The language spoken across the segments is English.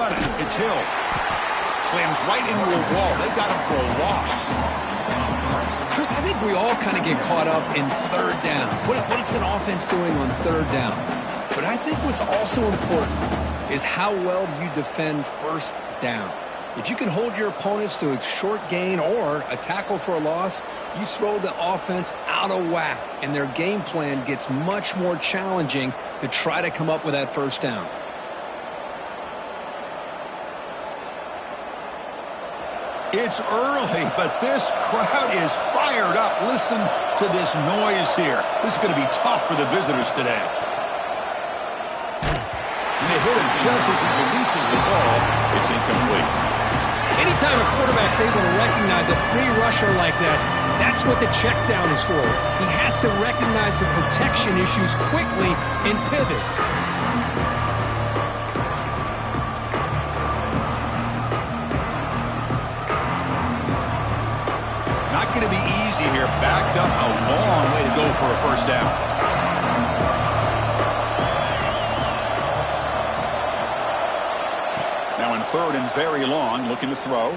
got it. It's Hill. Slams right into a wall. They got him for a loss. Chris, I think we all kind of get caught up in third down. What's an offense doing on third down? But I think what's also important is how well you defend first down. If you can hold your opponents to a short gain or a tackle for a loss, you throw the offense out of whack, and their game plan gets much more challenging to try to come up with that first down. It's early, but this crowd is fired up. Listen to this noise here. This is going to be tough for the visitors today. And they hit him just as he releases the ball. It's incomplete. Anytime a quarterback's able to recognize a free rusher like that, that's what the check down is for. He has to recognize the protection issues quickly and pivot. Not going to be easy here. Backed up, a long way to go for a first down. Now in third and very long, looking to throw.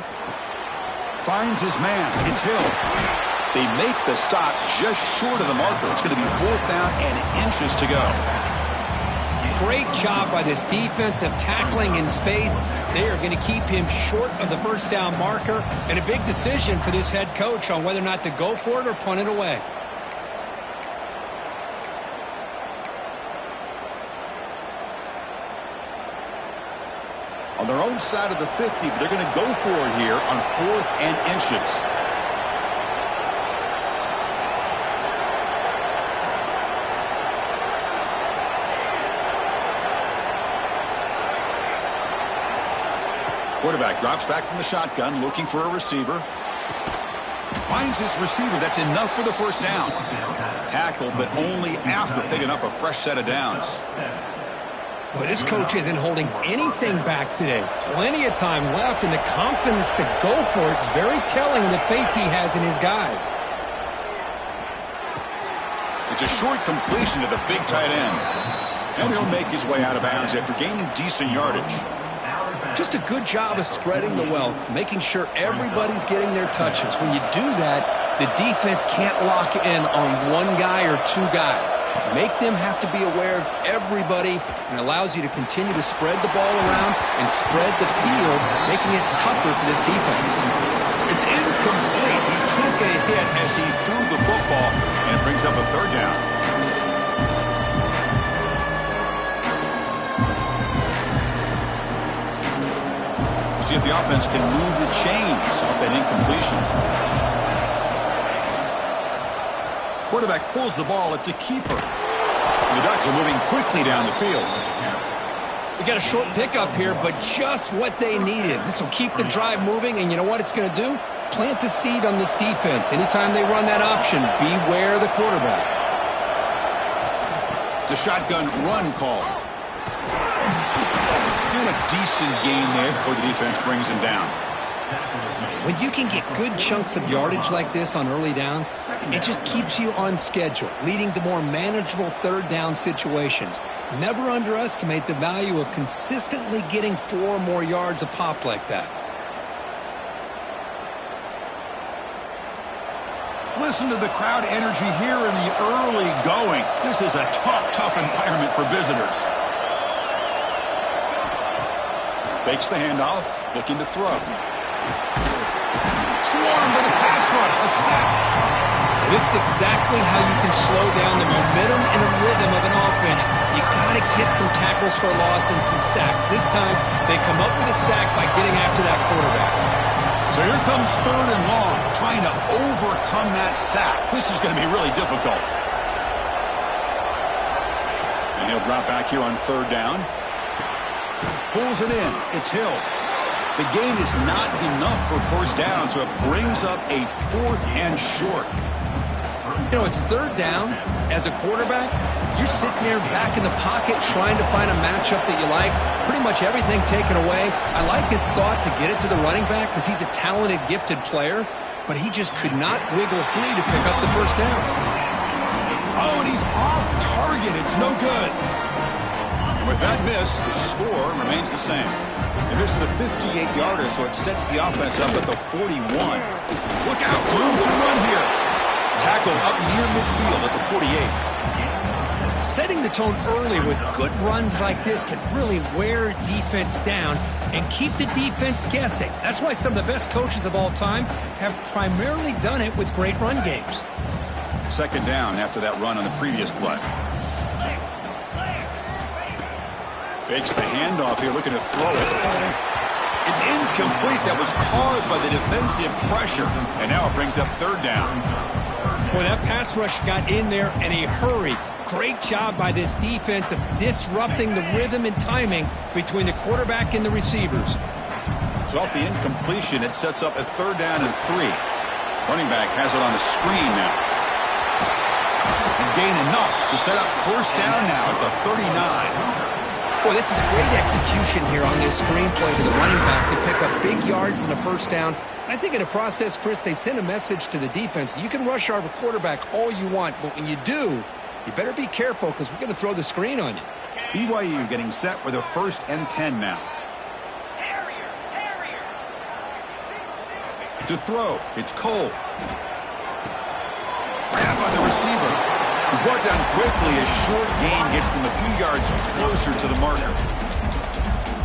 Finds his man. It's Hill. They make the stop just short of the marker. It's going to be fourth down and inches to go. Great job by this defensive tackling in space. They are going to keep him short of the first down marker, and a big decision for this head coach on whether or not to go for it or punt it away. On their own side of the 50, but they're going to go for it here on fourth and inches. Quarterback drops back from the shotgun, looking for a receiver. Finds his receiver. That's enough for the first down. Tackled, but only after picking up a fresh set of downs. Well, this coach isn't holding anything back today. Plenty of time left, and the confidence to go for it is very telling of the faith he has in his guys. It's a short completion to the big tight end. And he'll make his way out of bounds after gaining decent yardage. Just a good job of spreading the wealth, making sure everybody's getting their touches. When you do that, the defense can't lock in on one guy or two guys. Make them have to be aware of everybody, and allows you to continue to spread the ball around and spread the field, making it tougher for this defense. It's incomplete. He took a hit as he threw the football, and it brings up a third down. See if the offense can move the chains off that incompletion. Quarterback pulls the ball. It's a keeper. The Ducks are moving quickly down the field. We got a short pickup here, but just what they needed. This will keep the drive moving, and you know what it's going to do? Plant the seed on this defense. Anytime they run that option, beware the quarterback. It's a shotgun run call. And a decent gain there before the defense brings him down. When you can get good chunks of yardage like this on early downs, it just keeps you on schedule, leading to more manageable third down situations. Never underestimate the value of consistently getting 4 or more yards a pop like that. Listen to the crowd energy here in the early going. This is a tough environment for visitors. Fakes the handoff, looking to throw. Swarmed by the pass rush, a sack. This is exactly how you can slow down the momentum and the rhythm of an offense. You got to get some tackles for loss and some sacks. This time, they come up with a sack by getting after that quarterback. So here comes third and long, trying to overcome that sack. This is going to be really difficult. And he'll drop back here on third down. Pulls it in. It's Hill. The gain is not enough for first down, so it brings up a fourth and short. You know, it's third down. As a quarterback, you're sitting there back in the pocket trying to find a matchup that you like. Pretty much everything taken away. I like his thought to get it to the running back because he's a talented, gifted player, but he just could not wiggle free to pick up the first down. Oh, and he's off target. It's no good. With that miss, the score remains the same. And this is the 58-yarder, so it sets the offense up at the 41. Look out, room to run here. Tackle up near midfield at the 48. Setting the tone early with good runs like this can really wear defense down and keep the defense guessing. That's why some of the best coaches of all time have primarily done it with great run games. Second down after that run on the previous play. Fakes the handoff here, looking to throw it. It's incomplete. That was caused by the defensive pressure. And now it brings up third down. Well, that pass rush got in there in a hurry. Great job by this defense of disrupting the rhythm and timing between the quarterback and the receivers. So off the incompletion, it sets up a third down and 3. Running back has it on the screen now. And gain enough to set up first down now at the 39. Boy, this is great execution here on this screenplay to the running back to pick up big yards and a first down. I think in the process, Chris, they send a message to the defense. You can rush our quarterback all you want, but when you do, you better be careful because we're going to throw the screen on you. BYU getting set with a 1st and 10 now. To throw, it's Cole. Grabbed by the receiver. He's brought down quickly. A short gain gets them a few yards closer to the marker.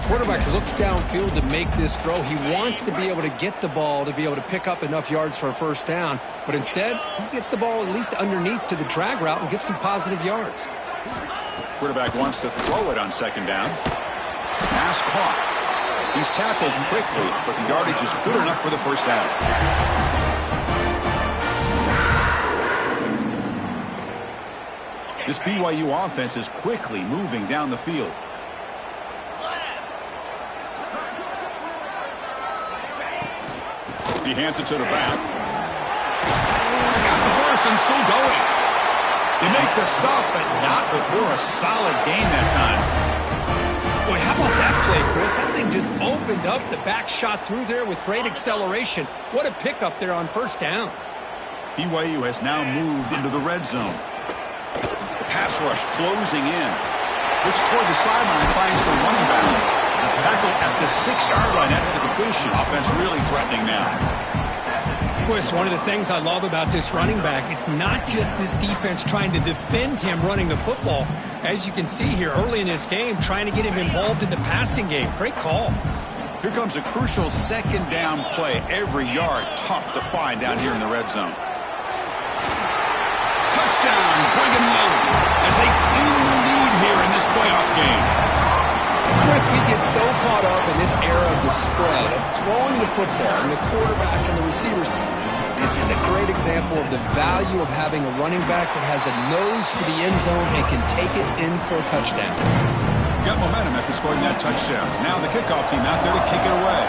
Quarterback looks downfield to make this throw. He wants to be able to get the ball to be able to pick up enough yards for a first down. But instead, he gets the ball at least underneath to the drag route and gets some positive yards. Quarterback wants to throw it on second down. Pass caught. He's tackled quickly, but the yardage is good enough for the first down. This BYU offense is quickly moving down the field. He hands it to the back. He's got the verse and still going. They make the stop, but not before a solid gain that time. Boy, how about that play, Chris? That thing just opened up. The back shot through there with great acceleration. What a pickup there on first down. BYU has now moved into the red zone. The pass rush closing in. Looks toward the sideline, finds the running back. Tackle at the 6-yard line after the completion. Offense really threatening now. Chris, one of the things I love about this running back, it's not just this defense trying to defend him running the football. As you can see here early in this game, trying to get him involved in the passing game. Great call. Here comes a crucial second down play. Every yard tough to find down here in the red zone. Touchdown, Brigham Young, as they claim the lead here in this playoff game. Chris, we get so caught up in this era of the spread, of throwing the football and the quarterback and the receivers. This is a great example of the value of having a running back that has a nose for the end zone and can take it in for a touchdown. Got momentum after scoring that touchdown. Now the kickoff team out there to kick it away.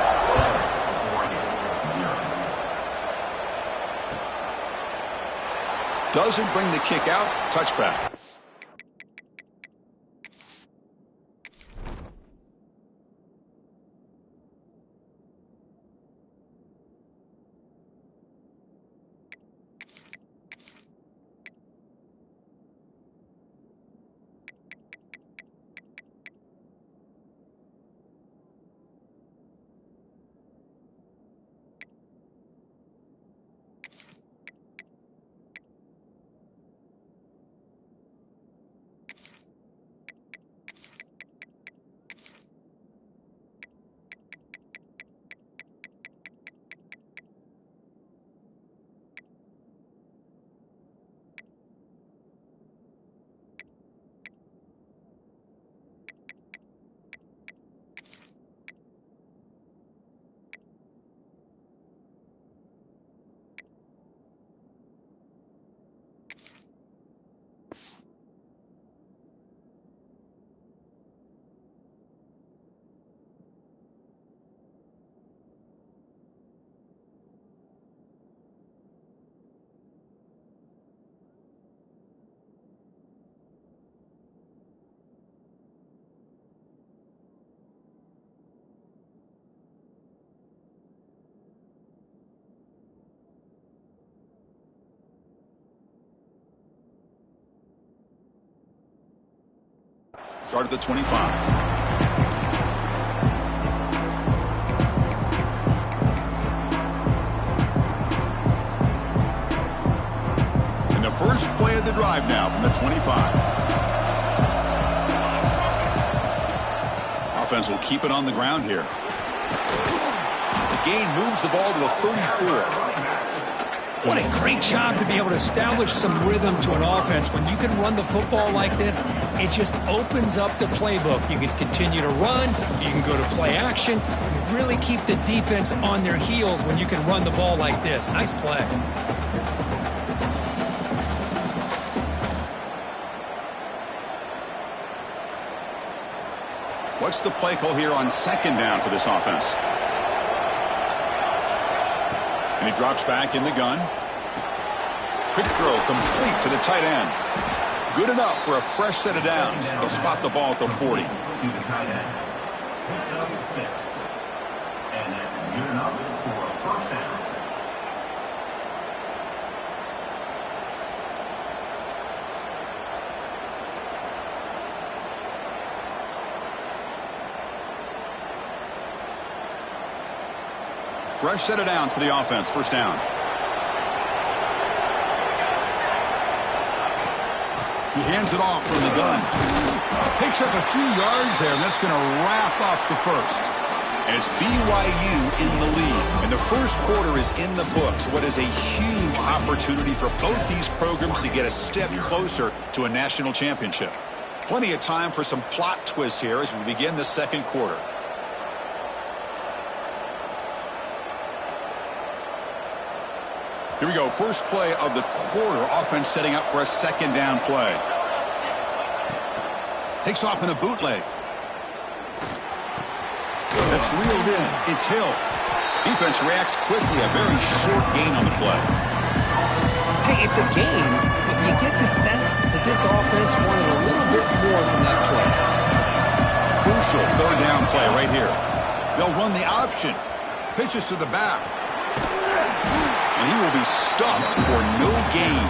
Doesn't bring the kick out. Touchback. Start at the 25. First play of the drive now from the 25. Offense will keep it on the ground here. The gain moves the ball to the 34. What a great job to be able to establish some rhythm to an offense. When you can run the football like this, it just opens up the playbook. You can continue to run. You can go to play action. You really keep the defense on their heels when you can run the ball like this. Nice play. What's the play call here on second down for this offense? And he drops back in the gun. Quick throw complete to the tight end. Good enough for a fresh set of downs. They'll spot the ball at the 40. To the tight end. Picks up 6. And that's good enough for a first down. Fresh set of downs for the offense. First down. He hands it off from the gun. Picks up a few yards there, and that's going to wrap up the first. As BYU in the lead, and the first quarter is in the books. What is a huge opportunity for both these programs to get a step closer to a national championship. Plenty of time for some plot twists here as we begin the second quarter. Here we go. First play of the quarter. Offense setting up for a second down play. Takes off in a bootleg. That's reeled in. It's Hill. Defense reacts quickly. A very short gain on the play. Hey, it's a gain, but you get the sense that this offense wanted a little bit more from that play. Crucial third down play right here. They'll run the option. Pitches to the back. And he will be stuffed for no gain.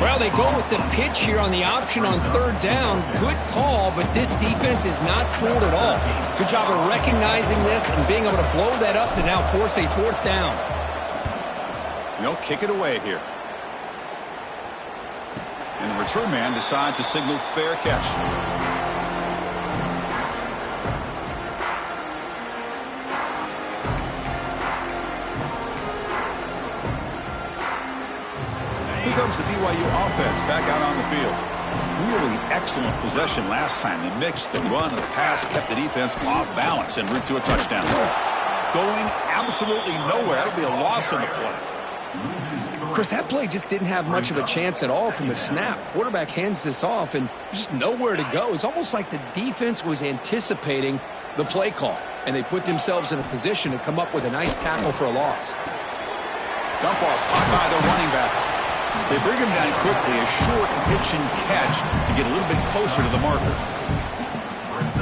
Well, they go with the pitch here on the option on third down. Good call, but this defense is not fooled at all. Good job of recognizing this and being able to blow that up to now force a fourth down. They'll kick it away here. And the return man decides to signal fair catch. Here comes the BYU offense back out on the field. Really excellent possession last time. They mixed the run and the pass, kept the defense off balance en route to a touchdown. Going absolutely nowhere. That'll be a loss on the play. Chris, that play just didn't have much of a chance at all from the snap. Quarterback hands this off and just nowhere to go. It's almost like the defense was anticipating the play call, and they put themselves in a position to come up with a nice tackle for a loss. Dump off caught by the running back. They bring him down quickly, a short pitch and catch to get a little bit closer to the marker.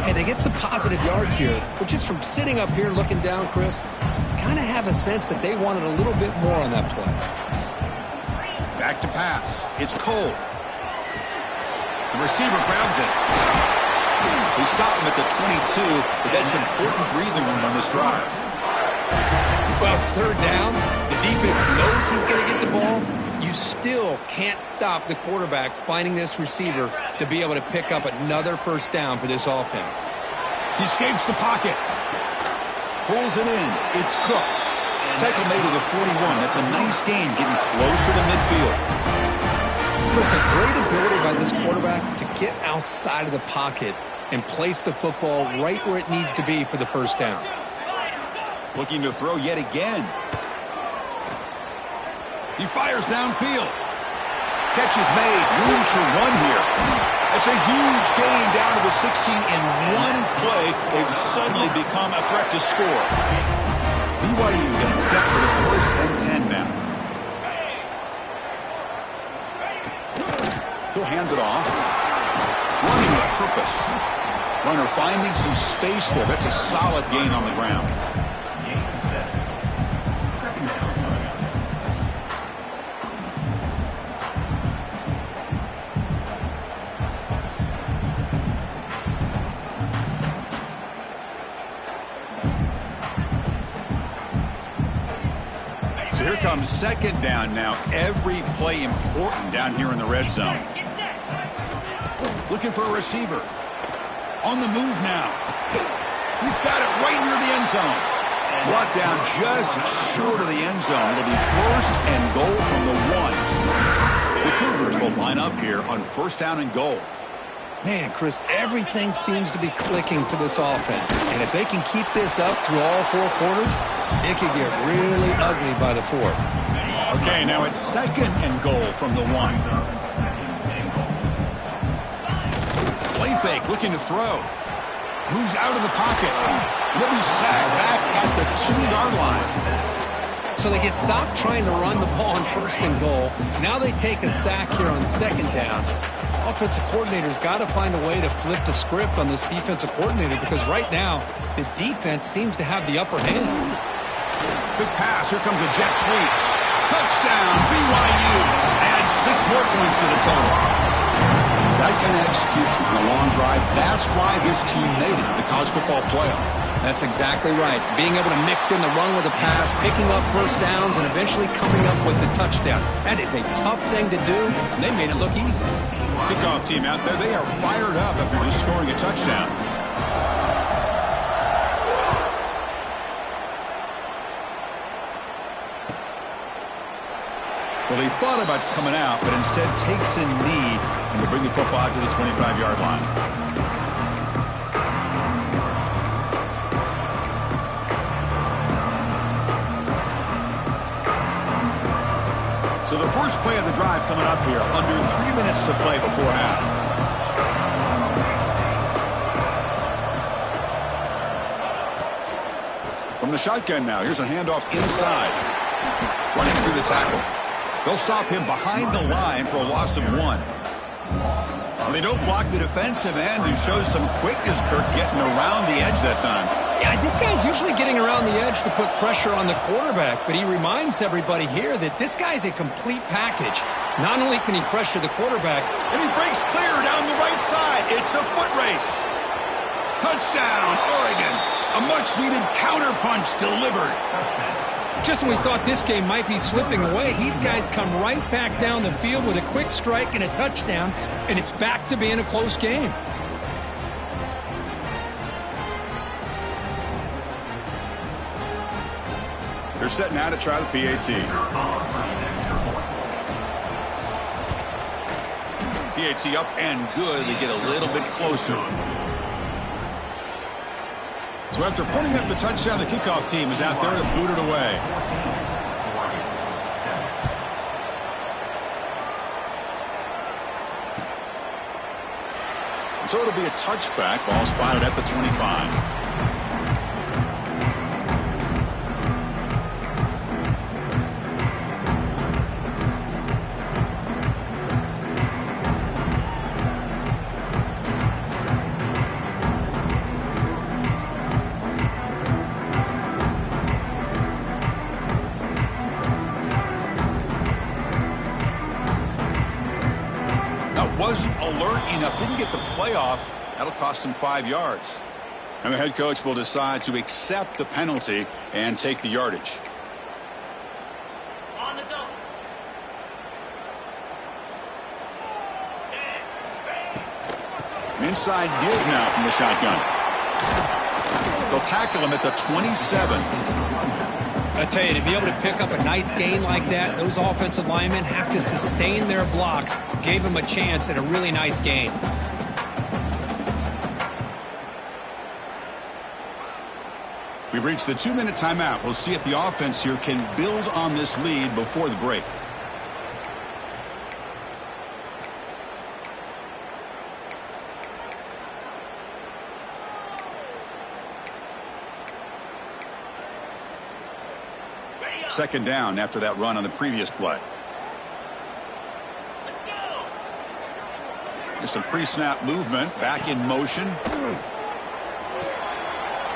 Hey, they get some positive yards here, but just from sitting up here looking down, Chris, you kind of have a sense that they wanted a little bit more on that play. Back to pass. It's Cole. The receiver grabs it. They stop him at the 22, but that's important breathing room on this drive. Well, it's third down. The defense knows he's going to get the ball. You still can't stop the quarterback finding this receiver to be able to pick up another first down for this offense. He escapes the pocket. Pulls it in. It's Cook. Tackle made to the 41. That's a nice gain, getting closer to midfield. Chris, a great ability by this quarterback to get outside of the pocket and place the football right where it needs to be for the first down. Looking to throw yet again. He fires downfield. Catch is made. Room to run here. That's a huge gain down to the 16 in one play. They've suddenly become a threat to score. BYU getting set for the first and 10 now. He'll hand it off. Running with purpose. Runner finding some space there. That's a solid gain on the ground. So here comes second down now. Every play important down here in the red zone. Looking for a receiver. On the move now. He's got it right near the end zone. Brought down just short of the end zone. It'll be first and goal from the 1. The Cougars will line up here on first down and goal. Man, Chris, everything seems to be clicking for this offense. And if they can keep this up through all 4 quarters, it could get really ugly by the 4th. Okay, now it's second and goal from the 1. Play fake, looking to throw. Moves out of the pocket. He'll be sacked back at the 2-yard line. So they get stopped trying to run the ball on first and goal. Now they take a sack here on second down. Offensive coordinator's got to find a way to flip the script on this defensive coordinator because right now the defense seems to have the upper hand. Big pass. Here comes a jet sweep. Touchdown, BYU. Add 6 more points to the total. That kind of execution on a long drive, that's why this team made it to the college football playoff. That's exactly right. Being able to mix in the run with a pass, picking up first downs, and eventually coming up with the touchdown. That is a tough thing to do, and they made it look easy. Kickoff team out there, they are fired up after just scoring a touchdown. Well, he thought about coming out, but instead takes a knee and will bring the football out to the 25-yard line. So the first play of the drive coming up here, under 3 minutes to play before half. From the shotgun now, here's a handoff inside. Running through the tackle. They'll stop him behind the line for a loss of 1. They don't block the defensive end, who shows some quickness, Kirk, getting around the edge that time. Yeah, this guy's usually getting around the edge to put pressure on the quarterback, but he reminds everybody here that this guy's a complete package. Not only can he pressure the quarterback, and he breaks clear down the right side. It's a foot race. Touchdown, Oregon. A much-needed counterpunch delivered. just when we thought this game might be slipping away, these guys come right back down the field with a quick strike and a touchdown, and it's back to being a close game. They're setting out to try the PAT. PAT up and good. They get a little bit closer. So after putting up the touchdown, the kickoff team is out there to boot it away. So it'll be a touchback. Ball spotted at the 25. Wasn't alert enough, didn't get the playoff. That'll cost him 5 yards. And the head coach will decide to accept the penalty and take the yardage. On the double. An inside give now from the shotgun. They'll tackle him at the 27. I tell you, to be able to pick up a nice gain like that, those offensive linemen have to sustain their blocks. Gave him a chance at a really nice gain. We've reached the 2-minute timeout. We'll see if the offense here can build on this lead before the break. Second down after that run on the previous play. Let's go. There's some pre-snap movement. Back in motion.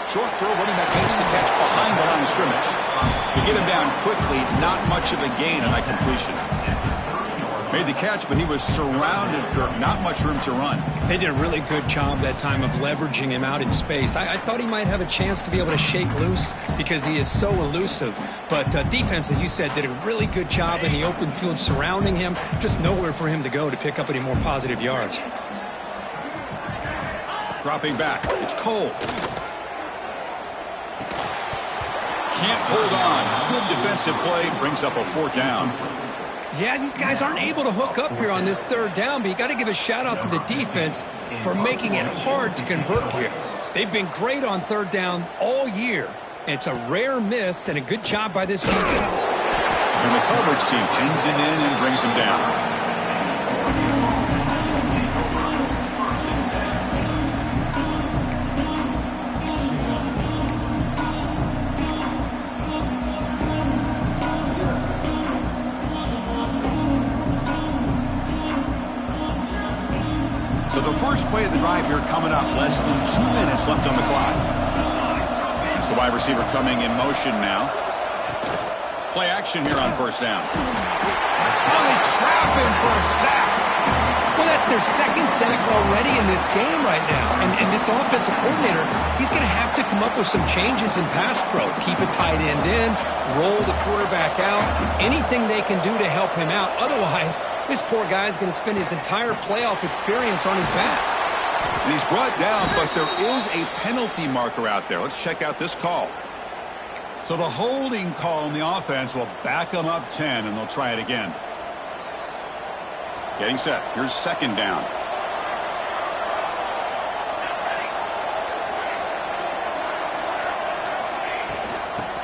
Short throw, running back makes the catch behind the line of scrimmage. To get him down quickly, not much of a gain on that completion. Made the catch, but he was surrounded, Kirk. Not much room to run. They did a really good job that time of leveraging him out in space. I thought he might have a chance to be able to shake loose because he is so elusive. But defense, as you said, did a really good job in the open field surrounding him. Just nowhere for him to go to pick up any more positive yards. Dropping back. It's Cole. Can't hold on. Good defensive play. Brings up a 4th down. Yeah, these guys aren't able to hook up here on this 3rd down, but you got to give a shout out to the defense for making it hard to convert here. They've been great on 3rd down all year. It's a rare miss and a good job by this defense. And the coverage team pins him in and brings him down. So the first play of the drive here coming up. Less than 2 minutes left on the clock. It's the wide receiver coming in motion now. Play action here on 1st down. Oh, they trap him for a sack. Well, that's their 2nd sack already in this game right now. And this offensive coordinator, he's going to have to come up with some changes in pass pro. Keep a tight end in, roll the quarterback out, anything they can do to help him out. Otherwise, this poor guy is going to spend his entire playoff experience on his back. And he's brought down, but there is a penalty marker out there. Let's check out this call. So the holding call on the offense will back them up 10, and they'll try it again. Getting set. Here's 2nd down.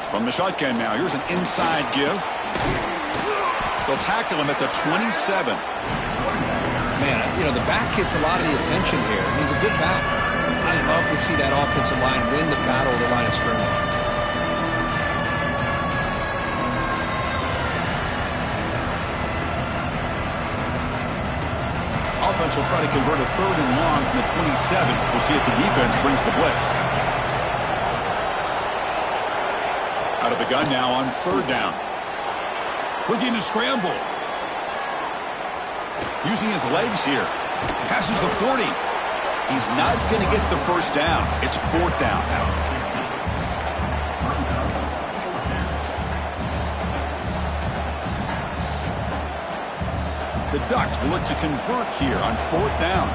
From the shotgun now. Here's an inside give. They'll tackle him at the 27. Man, you know, the back gets a lot of the attention here. He's a good back. I love to see that offensive line win the battle of the line of scrimmage. Offense will try to convert a 3rd and long from the 27. We'll see if the defense brings the blitz. Out of the gun now on 3rd down. Looking to scramble. Using his legs here. Passes the 40. He's not going to get the 1st down. It's 4th down. The Ducks will look to convert here on 4th down.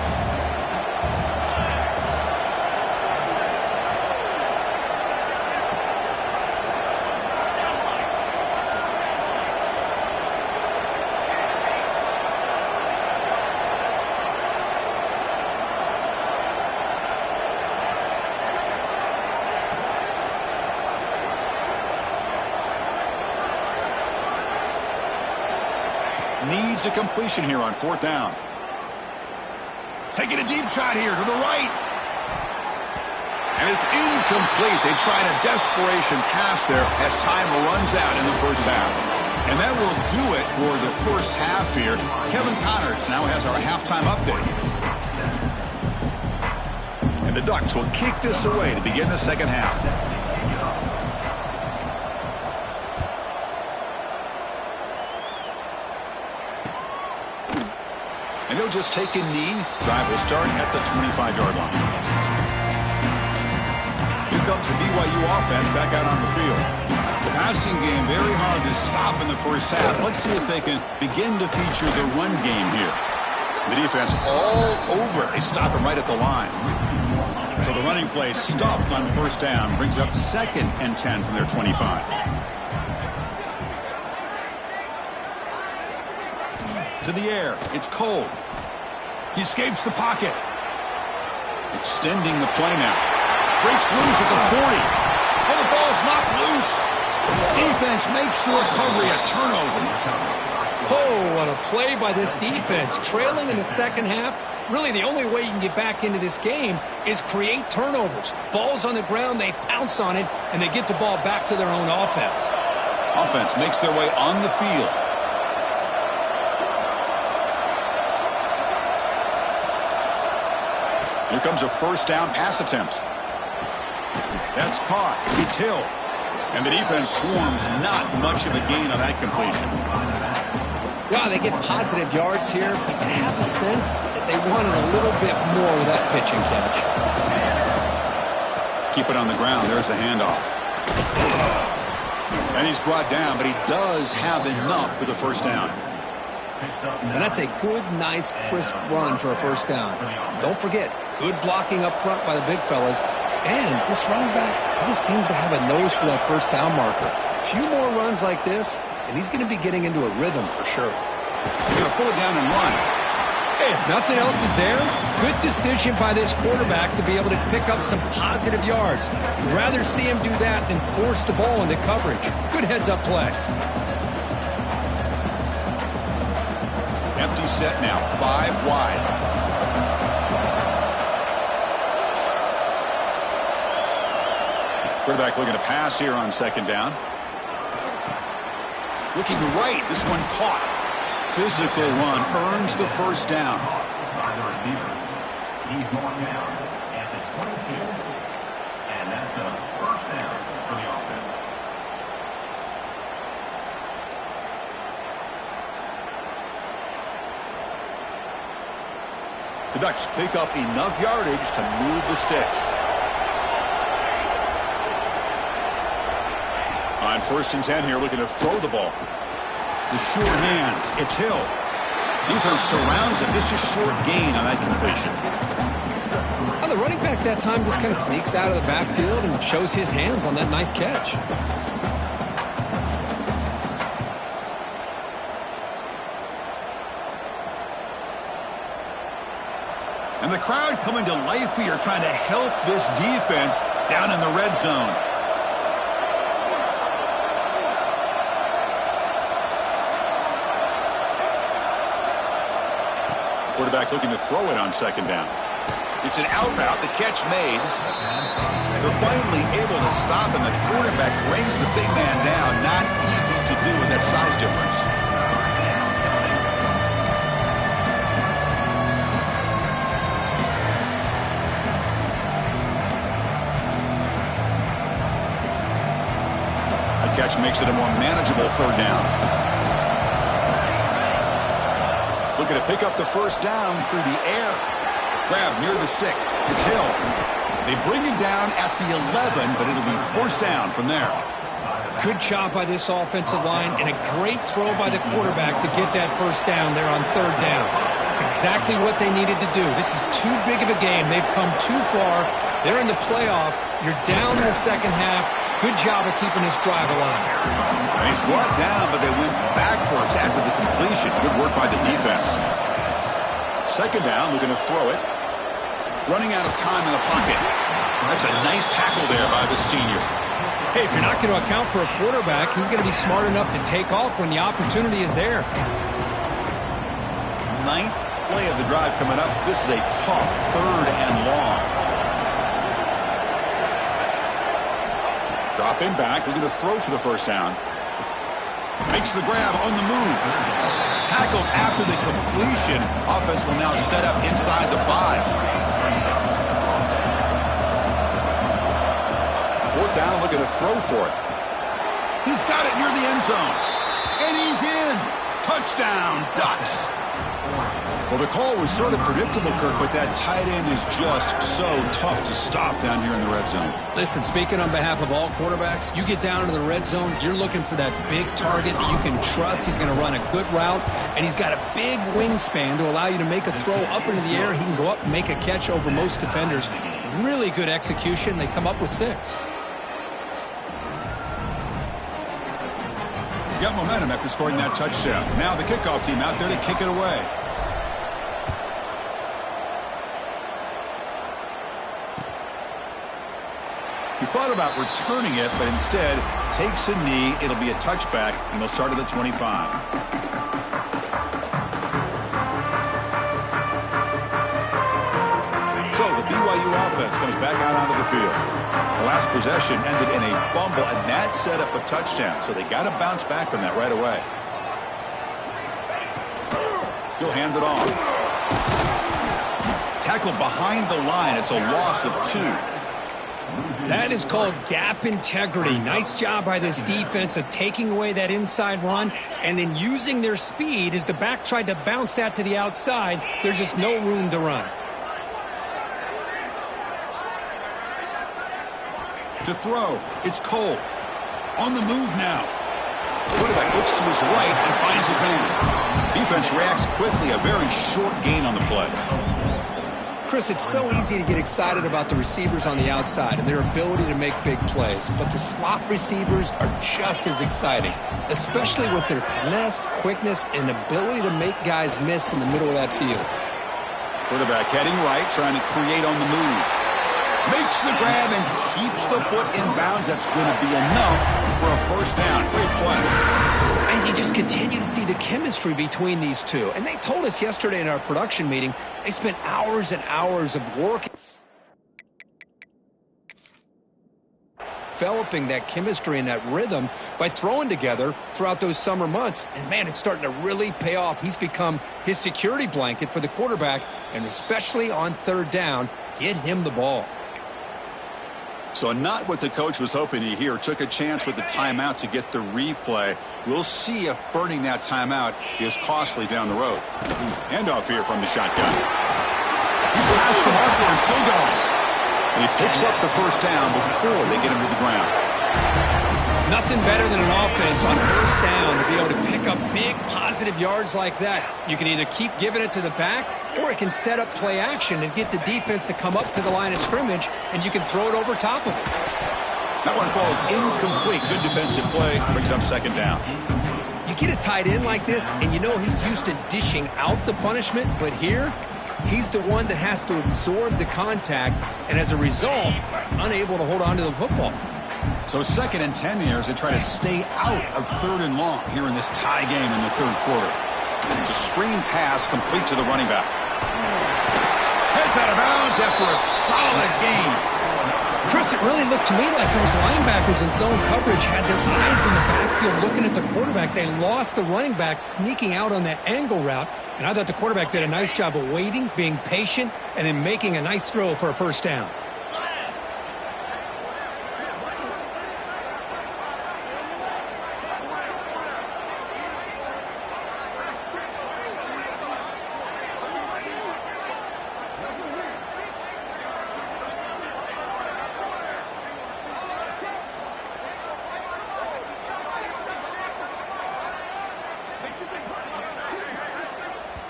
Needs a completion here on 4th down. Taking a deep shot here to the right. And it's incomplete. They tried a desperation pass there as time runs out in the 1st half. And that will do it for the 1st half here. Kevin Connerts now has our halftime update. And the Ducks will kick this away to begin the 2nd half. And he'll just take a knee. Drive will start at the 25-yard line. Here comes the BYU offense back out on the field. The passing game very hard to stop in the 1st half. Let's see if they can begin to feature the run game here. The defense all over it. They stop him right at the line. So the running play stuffed on 1st down. Brings up 2nd and 10 from their 25. To the air. It's Cole. He escapes the pocket. Extending the play now. Breaks loose at the 40. Oh, the ball's knocked loose. Defense makes the recovery, a turnover. Oh, what a play by this defense. Trailing in the 2nd half. Really, the only way you can get back into this game is create turnovers. Ball's on the ground, they pounce on it, and they get the ball back to their own offense. Offense makes their way on the field. Here comes a 1st down pass attempt. That's caught. It's Hill. And the defense swarms. Not much of a gain on that completion. Wow, they get positive yards here. I have a sense that they wanted a little bit more with that pitch and catch. Keep it on the ground. There's the handoff. And he's brought down, but he does have enough for the first down. And that's a good, nice, crisp run for a first down. Don't forget, good blocking up front by the big fellas. And this running back, he just seems to have a nose for that first down marker. A few more runs like this, and he's going to be getting into a rhythm for sure. He's going to pull it down and run. Hey, if nothing else is there, good decision by this quarterback to be able to pick up some positive yards. I'd rather see him do that than force the ball into coverage. Good heads-up play. Empty set now, 5 wide. Quarterback looking to pass here on second down. Looking right, this one caught. Physical run earns the first down. By the receiver. He's marked down at the 22. And that's a first down for the offense. The Ducks pick up enough yardage to move the sticks. On 1st and 10 here, looking to throw the ball. The sure hands. It's Hill. Defense surrounds him. Just a short gain on that completion. Well, the running back that time just kind of sneaks out of the backfield and shows his hands on that nice catch. And the crowd coming to life here, trying to help this defense down in the red zone. Quarterback looking to throw it on second down. It's an out route. The catch made. They're finally able to stop, and the quarterback brings the big man down. Not easy to do with that size difference. The catch makes it a more manageable third down. Looking to pick up the first down through the air. Grab near the sticks. It's Hill. They bring him down at the 11, but it'll be first down from there. Good job by this offensive line, and a great throw by the quarterback to get that first down there on third down. It's exactly what they needed to do. This is too big of a game. They've come too far. They're in the playoff. You're down in the second half. Good job of keeping this drive alive. And he's brought down, but they went backwards after the completion. Good work by the defense. Second down, looking to throw it. Running out of time in the pocket. That's a nice tackle there by the senior. Hey, if you're not going to account for a quarterback, he's going to be smart enough to take off when the opportunity is there. 9th play of the drive coming up. This is a tough 3rd and long. Drop in back, looking to throw for the first down. Makes the grab on the move. Tackled after the completion. Offense will now set up inside the 5. 4th down, looking to throw for it. He's got it near the end zone. And he's in. Touchdown, Ducks. Well, the call was sort of predictable, Kirk, but that tight end is just so tough to stop down here in the red zone. Listen, speaking on behalf of all quarterbacks, you get down into the red zone, you're looking for that big target that you can trust. He's going to run a good route, and he's got a big wingspan to allow you to make a throw up into the air. He can go up and make a catch over most defenders. Really good execution. They come up with 6. Got momentum after scoring that touchdown. Now the kickoff team out there to kick it away. He thought about returning it, but instead takes a knee. It'll be a touchback, and they'll start at the 25. So the BYU offense comes back out onto the field. The last possession ended in a fumble, and that set up a touchdown. So they got to bounce back from that right away. He'll hand it off. Tackled behind the line. It's a loss of 2. That is called gap integrity. Nice job by this defense of taking away that inside run and then using their speed as the back tried to bounce that to the outside. There's just no room to run. To throw, it's Cole. On the move now. Quarterback looks to his right and finds his man. Defense reacts quickly, a very short gain on the play. Chris, it's so easy to get excited about the receivers on the outside and their ability to make big plays, but the slot receivers are just as exciting, especially with their finesse, quickness, and ability to make guys miss in the middle of that field. Quarterback heading right, trying to create on the move. Makes the grab and keeps the foot in bounds. That's going to be enough for a first down. Great play. And you just continue to see the chemistry between these two. And they told us yesterday in our production meeting, they spent hours and hours of work developing that chemistry and that rhythm by throwing together throughout those summer months. And, man, it's starting to really pay off. He's become his security blanket for the quarterback, and especially on third down, get him the ball. So not what the coach was hoping to hear. Took a chance with the timeout to get the replay. We'll see if burning that timeout is costly down the road. Handoff here from the shotgun. He's past the marker and still going. And he picks up the first down before they get him to the ground. Nothing better than an offense on first down to be able to pick up big positive yards like that. You can either keep giving it to the back, or it can set up play action and get the defense to come up to the line of scrimmage, and you can throw it over top of it. That one falls incomplete. Good defensive play. Brings up second down. You get a tight end like this, and you know he's used to dishing out the punishment, but here, he's the one that has to absorb the contact, and as a result, he's unable to hold on to the football. So 2nd and 10 here as they try to stay out of 3rd and long here in this tie game in the 3rd quarter. It's a screen pass complete to the running back. Heads out of bounds after a solid gain. Chris, it really looked to me like those linebackers in zone coverage had their eyes in the backfield looking at the quarterback. They lost the running back sneaking out on that angle route, and I thought the quarterback did a nice job of waiting, being patient, and then making a nice throw for a first down.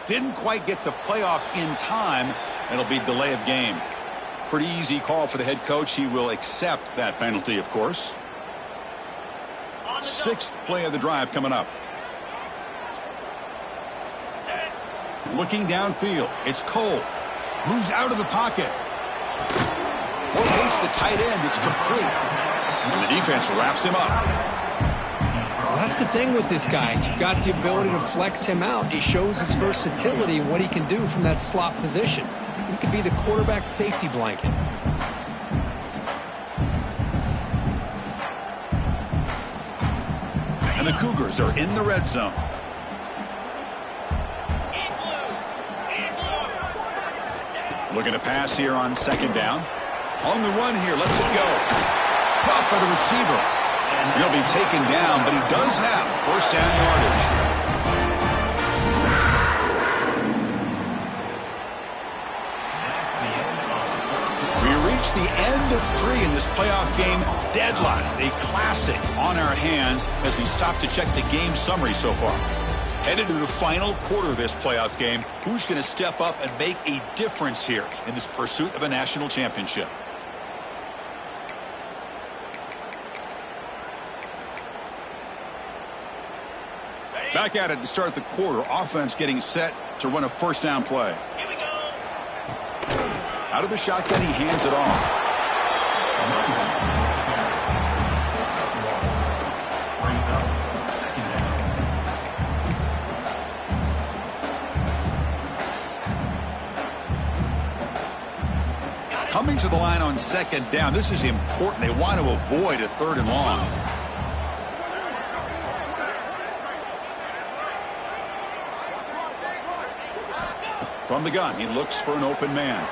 Didn't quite get the playoff in time. It'll be delay of game. Pretty easy call for the head coach. He will accept that penalty, of course. 6th play of the drive coming up. Looking downfield. It's Cole. Moves out of the pocket. Locates the tight end. It's complete. And the defense wraps him up. That's the thing with this guy. You've got the ability to flex him out. He shows his versatility and what he can do from that slot position. He could be the quarterback safety blanket. And the Cougars are in the red zone. Looking to pass here on 2nd down. On the run here, lets it go. Caught by the receiver. He'll be taken down, but he does have first down yardage. We reach the end of 3 in this playoff game. Deadlocked, a classic on our hands as we stop to check the game summary so far. Headed to the final quarter of this playoff game. Who's going to step up and make a difference here in this pursuit of a national championship? Back at it to start the quarter. Offense getting set to run a first down play. Here we go. Out of the shotgun, he hands it off. Coming to the line on 2nd down. This is important. They want to avoid a 3rd and long. From the gun, he looks for an open man.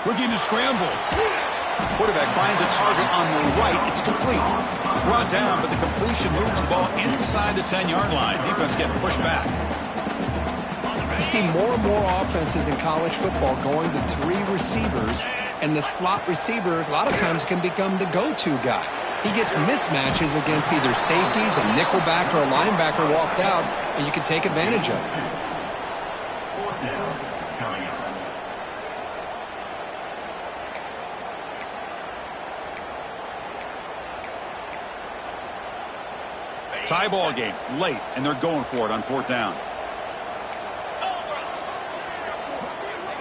Looking to scramble. Quarterback finds a target on the right. It's complete. Brought down, but the completion moves the ball inside the 10-yard line. Defense getting pushed back. You see more and more offenses in college football going to 3 receivers, and the slot receiver a lot of times can become the go-to guy. He gets mismatches against either safeties, a nickelback, or a linebacker walked out, and you can take advantage of it. Fourth down, coming up. Tie ball game, late, and they're going for it on 4th down.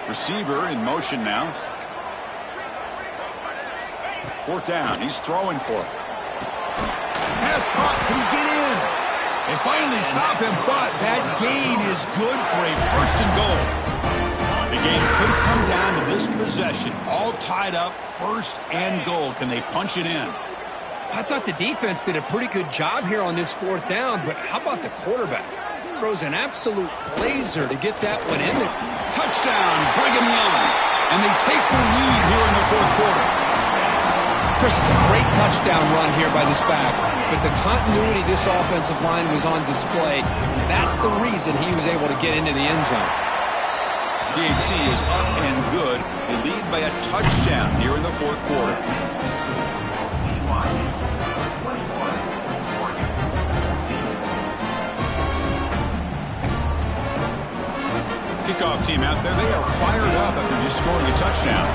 Receiver in motion now. 4th down, he's throwing for it. Pass caught, can he get in? They finally stop him, but that gain is good for a 1st and goal. The game could come down to this possession. All tied up, 1st and goal. Can they punch it in? I thought the defense did a pretty good job here on this 4th down, but how about the quarterback? Throws an absolute blazer to get that one in there. Touchdown, Brigham Young. And they take the lead here in the 4th quarter. Chris, it's a great touchdown run here by this back, but the continuity of this offensive line was on display, and that's the reason he was able to get into the end zone. DHC is up and good. They lead by a touchdown here in the 4th quarter. Kickoff team out there, they are fired up after just scoring a touchdown.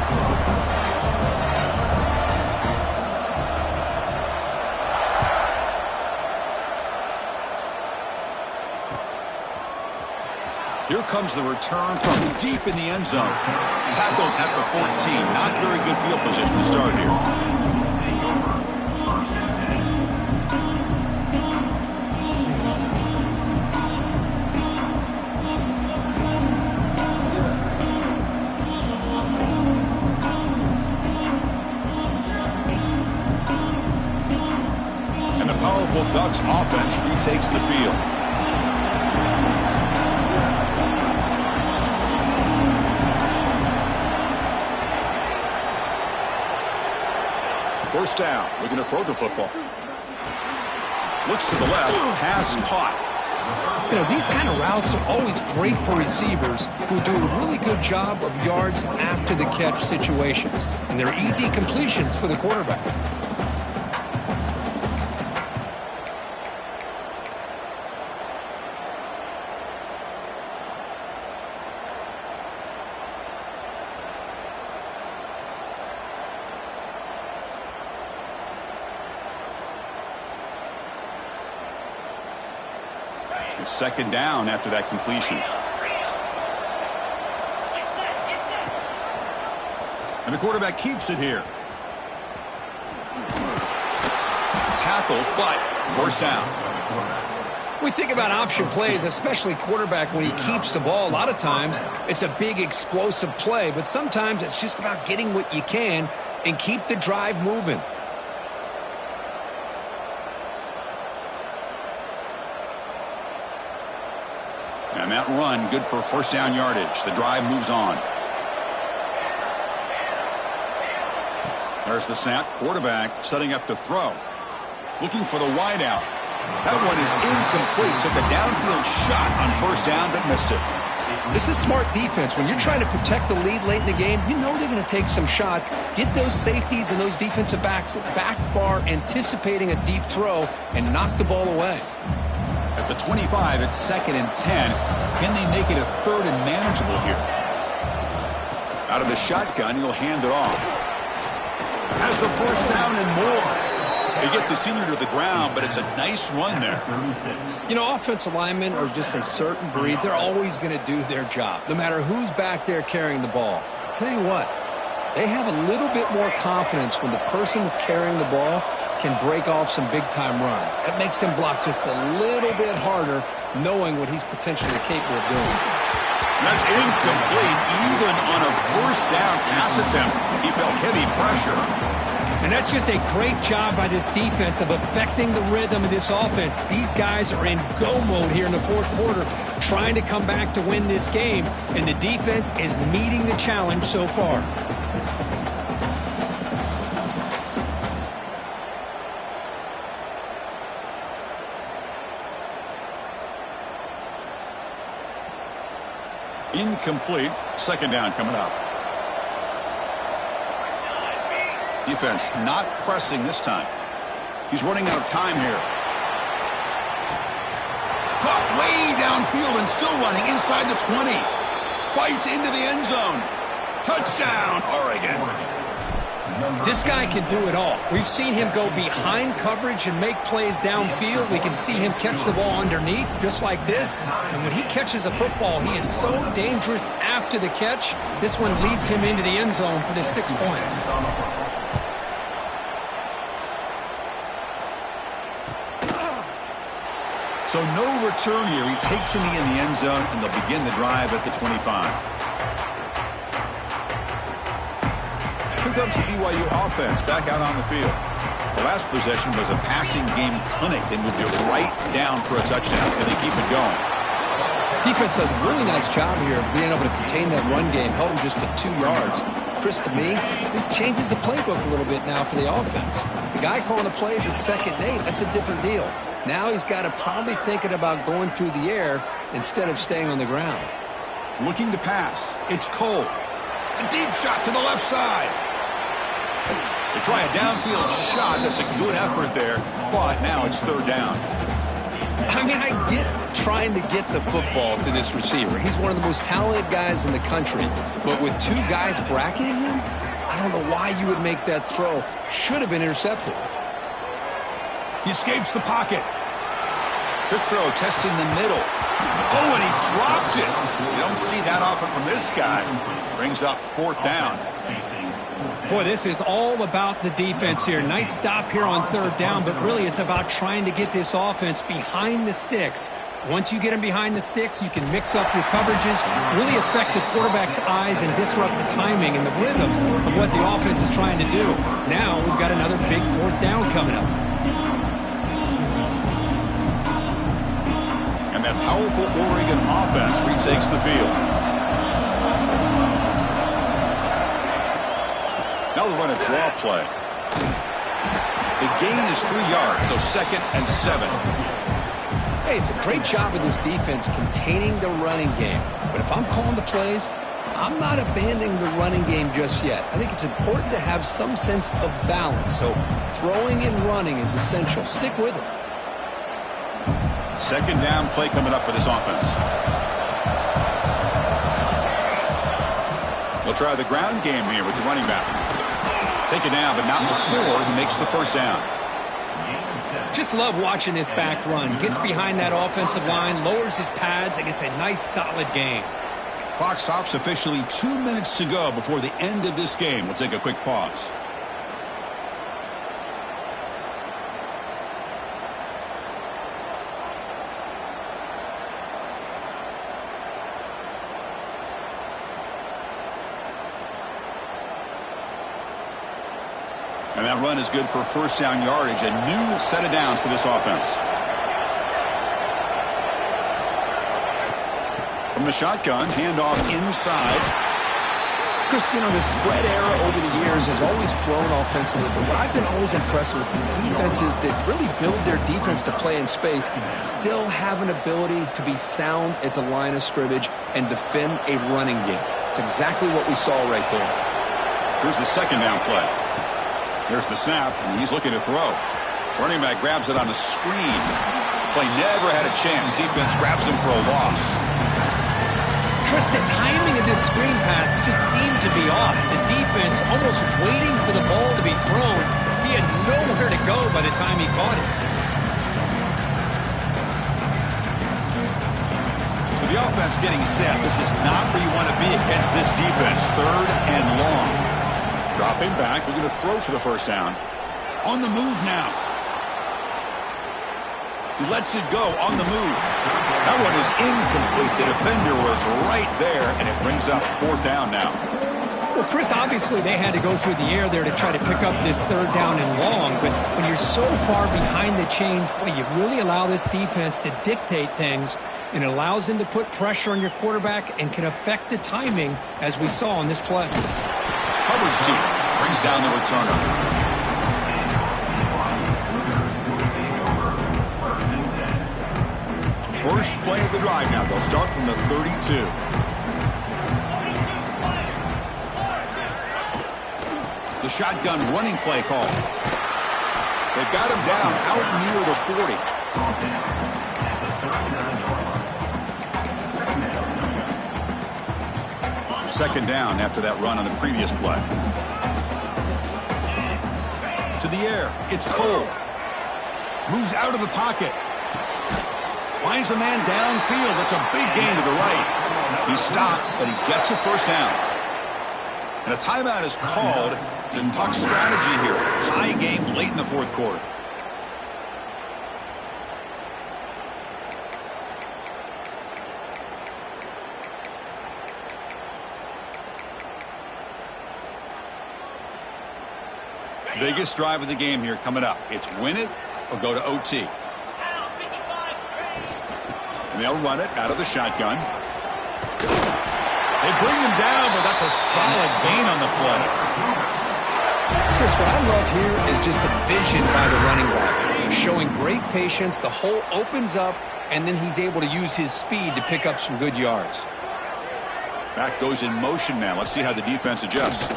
Here comes the return from deep in the end zone. Tackled at the 14. Not very good field position to start here. Ducks offense retakes the field. First down, looking to throw the football. Looks to the left, pass caught. You know, these kind of routes are always great for receivers who do a really good job of yards after the catch situations. And they're easy completions for the quarterback. Second down after that completion. And the quarterback keeps it here. Tackle, but first down. We think about option plays, especially quarterback when he keeps the ball. A lot of times it's a big explosive play, but sometimes it's just about getting what you can and keep the drive moving. And that run, good for first down yardage. The drive moves on. There's the snap. Quarterback setting up to throw. Looking for the wide out. That one is incomplete. Took a downfield shot on first down, but missed it. This is smart defense. When you're trying to protect the lead late in the game, you know they're going to take some shots. Get those safeties and those defensive backs back far, anticipating a deep throw, and knock the ball away. At the 25, it's 2nd and 10. Can they make it a 3rd and manageable here? Out of the shotgun, he'll hand it off. Has the first down and more. They get the senior to the ground, but it's a nice run there. You know, offensive linemen are just a certain breed. They're always going to do their job, no matter who's back there carrying the ball. I'll tell you what, they have a little bit more confidence when the person that's carrying the ball can break off some big-time runs. That makes him block just a little bit harder, knowing what he's potentially capable of doing. That's incomplete. Even on a first down pass attempt, he felt heavy pressure. And that's just a great job by this defense of affecting the rhythm of this offense. These guys are in go mode here in the 4th quarter, trying to come back to win this game, and the defense is meeting the challenge so far. Incomplete. Second down coming up. Defense not pressing this time. He's running out of time here. Caught way downfield and still running inside the 20. Fights into the end zone. Touchdown, Oregon. This guy can do it all. We've seen him go behind coverage and make plays downfield. We can see him catch the ball underneath just like this. And when he catches a football, he is so dangerous after the catch. This one leads him into the end zone for the 6 points. So no return here. He takes it in the end zone, and they'll begin the drive at the 25. Here comes the BYU offense back out on the field. The last possession was a passing game clinic. They moved it right down for a touchdown. Can they keep it going? Defense does a really nice job here of being able to contain that run game. Held him just to 2 yards. Chris, to me, this changes the playbook a little bit now for the offense. The guy calling the plays at 2nd and 8, that's a different deal. Now he's got to probably thinking about going through the air instead of staying on the ground. Looking to pass. It's Cole. A deep shot to the left side. They try a downfield shot. That's a good effort there, but now it's 3rd down. I mean, I get trying to get the football to this receiver. He's one of the most talented guys in the country, but with 2 guys bracketing him, I don't know why you would make that throw. Should have been intercepted. He escapes the pocket. Quick throw, testing the middle. Oh, and he dropped it. You don't see that often from this guy. Brings up 4th down. Boy, this is all about the defense here. Nice stop here on 3rd down, but really it's about trying to get this offense behind the sticks. Once you get them behind the sticks, you can mix up your coverages, really affect the quarterback's eyes and disrupt the timing and the rhythm of what the offense is trying to do. Now we've got another big 4th down coming up. And that powerful Oregon offense retakes the field. Now they run a draw play. The gain is 3 yards, so 2nd and 7. Hey, it's a great job of this defense containing the running game. But if I'm calling the plays, I'm not abandoning the running game just yet. I think it's important to have some sense of balance. So throwing and running is essential. Stick with it. 2nd down play coming up for this offense. They'll try the ground game here with the running back. Take it down, but not before he makes the 1st down. Just love watching this back run. Gets behind that offensive line, lowers his pads, and gets a nice solid gain. Clock stops officially 2 minutes to go before the end of this game. We'll take a quick pause. And that run is good for 1st down yardage. A new set of downs for this offense. From the shotgun, handoff inside. Chris, you know, the spread era over the years has always grown offensively, but what I've been always impressed with is defenses that really build their defense to play in space still have an ability to be sound at the line of scrimmage and defend a running game. It's exactly what we saw right there. Here's the 2nd down play. There's the snap, and he's looking to throw. Running back grabs it on a screen. Play never had a chance. Defense grabs him for a loss. Chris, the timing of this screen pass just seemed to be off. The defense almost waiting for the ball to be thrown. He had nowhere to go by the time he caught it. So the offense getting set. This is not where you want to be against this defense. 3rd and long. Dropping back, they're going to throw for the 1st down. On the move now. He lets it go on the move. That one is incomplete. The defender was right there, and it brings up 4th down now. Well, Chris, obviously they had to go through the air there to try to pick up this 3rd down and long, but when you're so far behind the chains, boy, you really allow this defense to dictate things, and it allows them to put pressure on your quarterback and can affect the timing, as we saw on this play. Coverage seat brings down the returner. First play of the drive now. They'll start from the 32. The shotgun running play call. They've got him down out near the 40. Second down after that run on the previous play. To the air. It's Cole. Moves out of the pocket. Finds a man downfield. That's a big gain to the right. He stopped, but he gets a first down. And a timeout is called to talk strategy here. Tie game late in the fourth quarter. Biggest drive of the game here coming up. It's win it or go to OT. And they'll run it out of the shotgun. They bring him down, but that's a solid gain on the play. Chris, what I love here is just the vision by the running back. Showing great patience, the hole opens up, and then he's able to use his speed to pick up some good yards. Back goes in motion now. Let's see how the defense adjusts.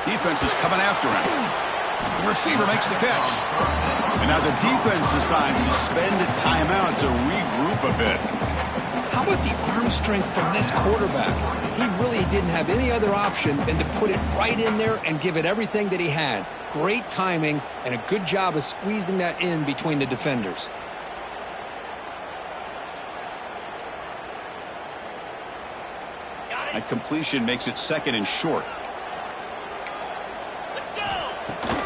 Defense is coming after him. The receiver makes the catch. And now the defense decides to spend a timeout to regroup a bit. How about the arm strength from this quarterback? He really didn't have any other option than to put it right in there and give it everything that he had. Great timing and a good job of squeezing that in between the defenders. And completion makes it second and short.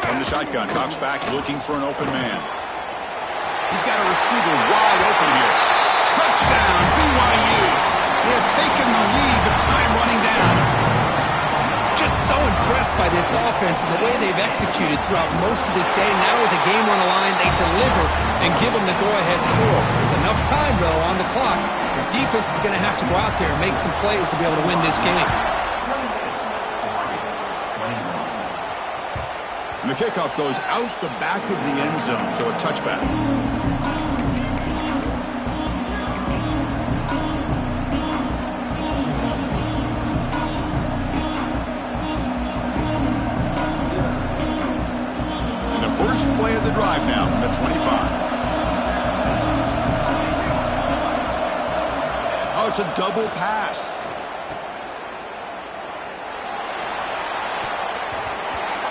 From the shotgun, drops back looking for an open man. He's got a receiver wide open here. Touchdown, BYU. They have taken the lead, but time running down. Just so impressed by this offense and the way they've executed throughout most of this day. Now with the game on the line, they deliver and give them the go-ahead score. There's enough time, though, on the clock. The defense is going to have to go out there and make some plays to be able to win this game. And the kickoff goes out the back of the end zone, so a touchback. And the first play of the drive now from the 25. Oh, it's a double pass.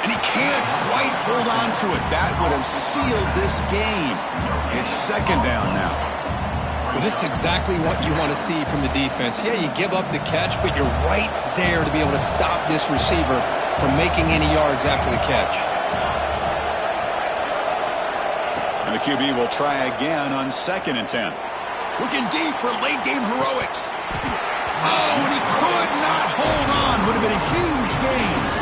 And he can't quite hold on to it. That would have sealed this game. It's second down now. Well, this is exactly what you want to see from the defense. Yeah, you give up the catch, but you're right there to be able to stop this receiver from making any yards after the catch. And the QB will try again on 2nd and 10. Looking deep for late game heroics. Oh, and he could not hold on. Would have been a huge gain.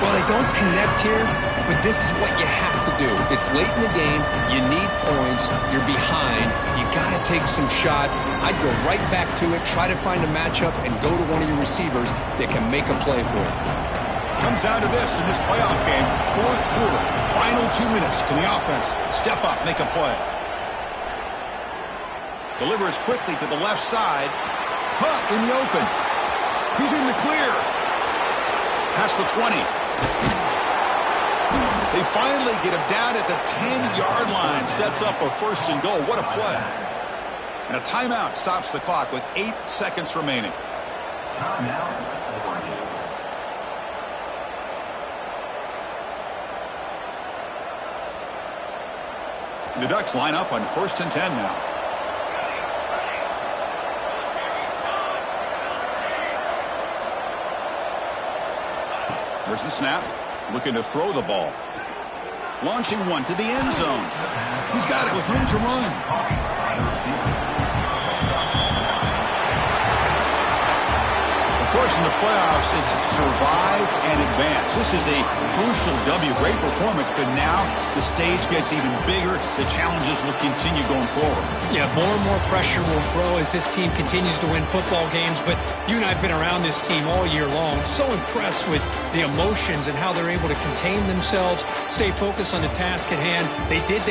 Well, they don't connect here, but this is what you have to do. It's late in the game. You need points. You're behind. You got to take some shots. I'd go right back to it, try to find a matchup, and go to one of your receivers that can make a play for you. Comes down to this in this playoff game. Fourth quarter, final 2 minutes. Can the offense step up, make a play? Delivers quickly to the left side. Hunt in the open. He's in the clear. Past the 20. They finally get him down at the 10-yard line. Sets up a 1st and goal. What a play. And a timeout stops the clock with 8 seconds remaining. And the Ducks line up on 1st and 10 now. There's the snap. Looking to throw the ball. Launching one to the end zone. He's got it with room to run. Of course, in the playoffs, it's survive and advance. This is a crucial W. Great performance, but now the stage gets even bigger. The challenges will continue going forward. Yeah, more and more pressure will grow as this team continues to win football games. But you and I have been around this team all year long. So impressed with the emotions and how they're able to contain themselves, stay focused on the task at hand. They did that.